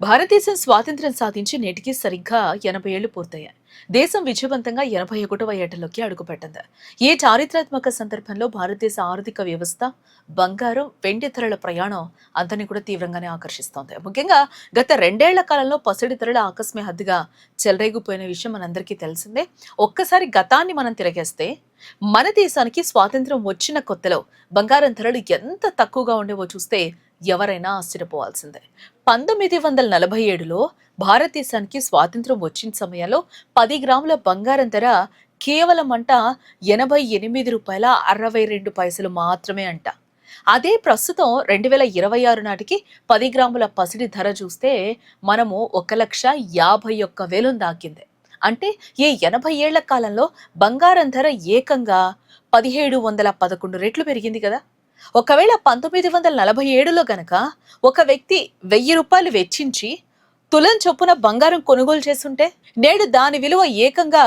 భారతదేశం స్వాతంత్ర్యం సాధించి నేటికి సరిగ్గా 80 ఏళ్లు పూర్తయ్యాయి. దేశం విజయవంతంగా 81వ ఏటలోకి అడుగుపెట్టింది. ఈ చారిత్రాత్మక సందర్భంలో భారతదేశ ఆర్థిక వ్యవస్థ, బంగారం, వెండి ధరల ప్రయాణం అందరినీ కూడా తీవ్రంగానే ఆకర్షిస్తోంది. ముఖ్యంగా గత 2 ఏళ్ల కాలంలో పసిడి ధరల ఆకస్మిక చెలరేగిపోయిన విషయం మనందరికీ తెలిసిందే. ఒక్కసారి గతాన్ని మనం తిరగేస్తే మన దేశానికి స్వాతంత్ర్యం వచ్చిన కొత్తలో బంగారం ధరలు ఎంత తక్కువగా ఉండేవో చూస్తే ఎవరైనా ఆశ్చర్యపోవాల్సిందే. 1947లో భారతదేశానికి స్వాతంత్ర్యం వచ్చిన సమయంలో 10 గ్రాముల బంగారం ధర కేవలం రూ. 88.62 మాత్రమే అంట. అదే ప్రస్తుతం 2026 నాటికి 10 గ్రాముల పసిడి ధర చూస్తే మనము 1,51,000 దాకింది. అంటే ఈ 80 ఏళ్ల కాలంలో బంగారం ధర ఏకంగా 1711 రెట్లు పెరిగింది కదా. ఒకవేళ 1947లో గనక ఒక వ్యక్తి ₹1000 వెచ్చించి తులం చొప్పున బంగారం కొనుగోలు చేసుంటే నేడు దాని విలువ ఏకంగా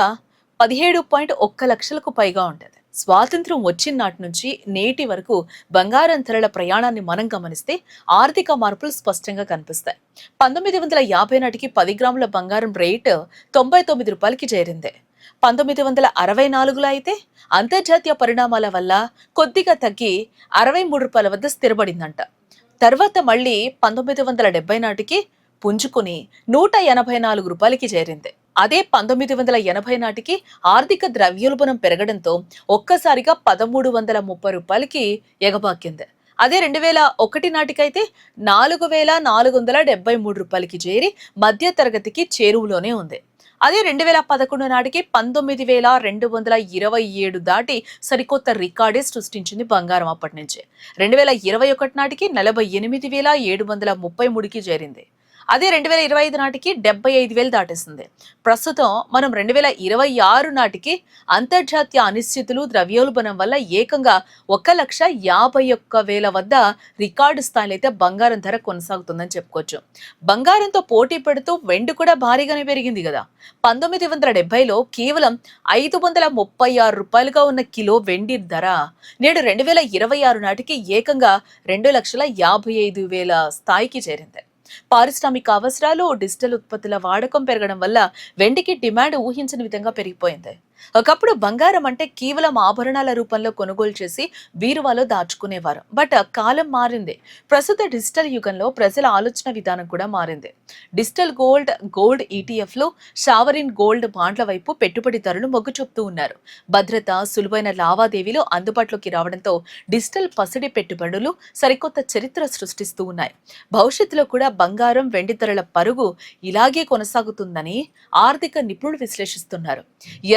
17.1 లక్షలకు పైగా ఉండేది. స్వాతంత్ర్యం వచ్చిన నాటి నుంచి నేటి వరకు బంగారం ధరల ప్రయాణాన్ని మనం గమనిస్తే ఆర్థిక మార్పులు స్పష్టంగా కనిపిస్తాయి. 1950 నాటికి 10 గ్రాముల బంగారం రేటు ₹99కి చేరింది. 1964లో అయితే అంతర్జాతీయ పరిణామాల వల్ల కొద్దిగా తగ్గి ₹63 వద్ద స్థిరపడిందంట. తర్వాత మళ్ళీ 1970 నాటికి పుంజుకుని ₹184కి చేరింది. అదే 1980 నాటికి ఆర్థిక ద్రవ్యోల్బణం పెరగడంతో ఒక్కసారిగా ₹1330కి ఎగబాకింది. అదే 2001 నాటికైతే ₹4473కి చేరి మధ్య తరగతికి చేరువలోనే ఉంది. అదే 2011 నాటికి 19,227 దాటి సరికొత్త రికార్డే సృష్టించింది బంగారం. అప్పటి నుంచి 2021 నాటికి 48,733కి చేరింది. అదే 2025 నాటికి 75,000 దాటేసింది. ప్రస్తుతం మనం 2026 నాటికి అంతర్జాతీయ అనిశ్చితులు, ద్రవ్యోల్బణం వల్ల ఏకంగా 1,51,000 వద్ద రికార్డు స్థాయిలో అయితే బంగారం ధర కొనసాగుతుందని చెప్పుకోవచ్చు. బంగారంతో పోటీ పెడుతూ వెండి కూడా భారీగానే పెరిగింది కదా. 1970లో కేవలం ₹536గా ఉన్న కిలో వెండి ధర నేడు 2026 నాటికి ఏకంగా 2,55,000 స్థాయికి చేరింది. పారిశ్రామిక అవసరాలు, డిజిటల్ ఉత్పత్తుల వాడకం పెరగడం వల్ల వెండికి డిమాండ్ ఊహించని విధంగా పెరిగిపోయింది. ఒకప్పుడు బంగారం అంటే కేవలం ఆభరణాల రూపంలో కొనుగోలు చేసి బీరువాలో దాచుకునేవారు. బట్ కాలం మారింది. ప్రస్తుత డిజిటల్ యుగంలో ప్రజల ఆలోచన విధానం కూడా మారింది. డిజిటల్ గోల్డ్ ఈటీఎఫ్లు, షావరిన్ గోల్డ్ బాండ్ల వైపు పెట్టుబడిదారులు మొగ్గు చూపుతూ ఉన్నారు. భద్రత, సులువైన లావాదేవీలు అందుబాటులోకి రావడంతో డిజిటల్ పసిడి పెట్టుబడులు సరికొత్త చరిత్ర సృష్టిస్తూ ఉన్నాయి. భవిష్యత్తులో కూడా బంగారం, వెండి ధరల పరుగు ఇలాగే కొనసాగుతుందని ఆర్థిక నిపుణులు విశ్లేషిస్తున్నారు.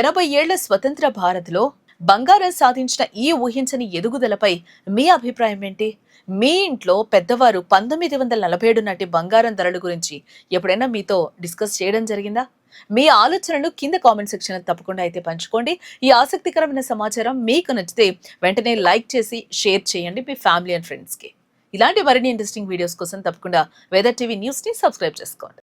80 ఏళ్ల స్వతంత్ర భారత్లో బంగారం సాధించిన ఈ ఊహించని ఎదుగుదలపై మీ అభిప్రాయం ఏంటి? మీ ఇంట్లో పెద్దవారు 1947 నాటి బంగారం ధరల గురించి ఎప్పుడైనా మీతో డిస్కస్ చేయడం జరిగిందా? మీ ఆలోచనలు కింద కామెంట్ సెక్షన్ తప్పకుండా అయితే పంచుకోండి. ఈ ఆసక్తికరమైన సమాచారం మీకు నచ్చితే వెంటనే లైక్ చేసి షేర్ చేయండి మీ ఫ్యామిలీ అండ్ ఫ్రెండ్స్కి. ఇలాంటి మరిన్ని ఇంట్రెస్టింగ్ వీడియోస్ కోసం తప్పకుండా వెదర్ టీవీ న్యూస్ని సబ్స్క్రైబ్ చేసుకోండి.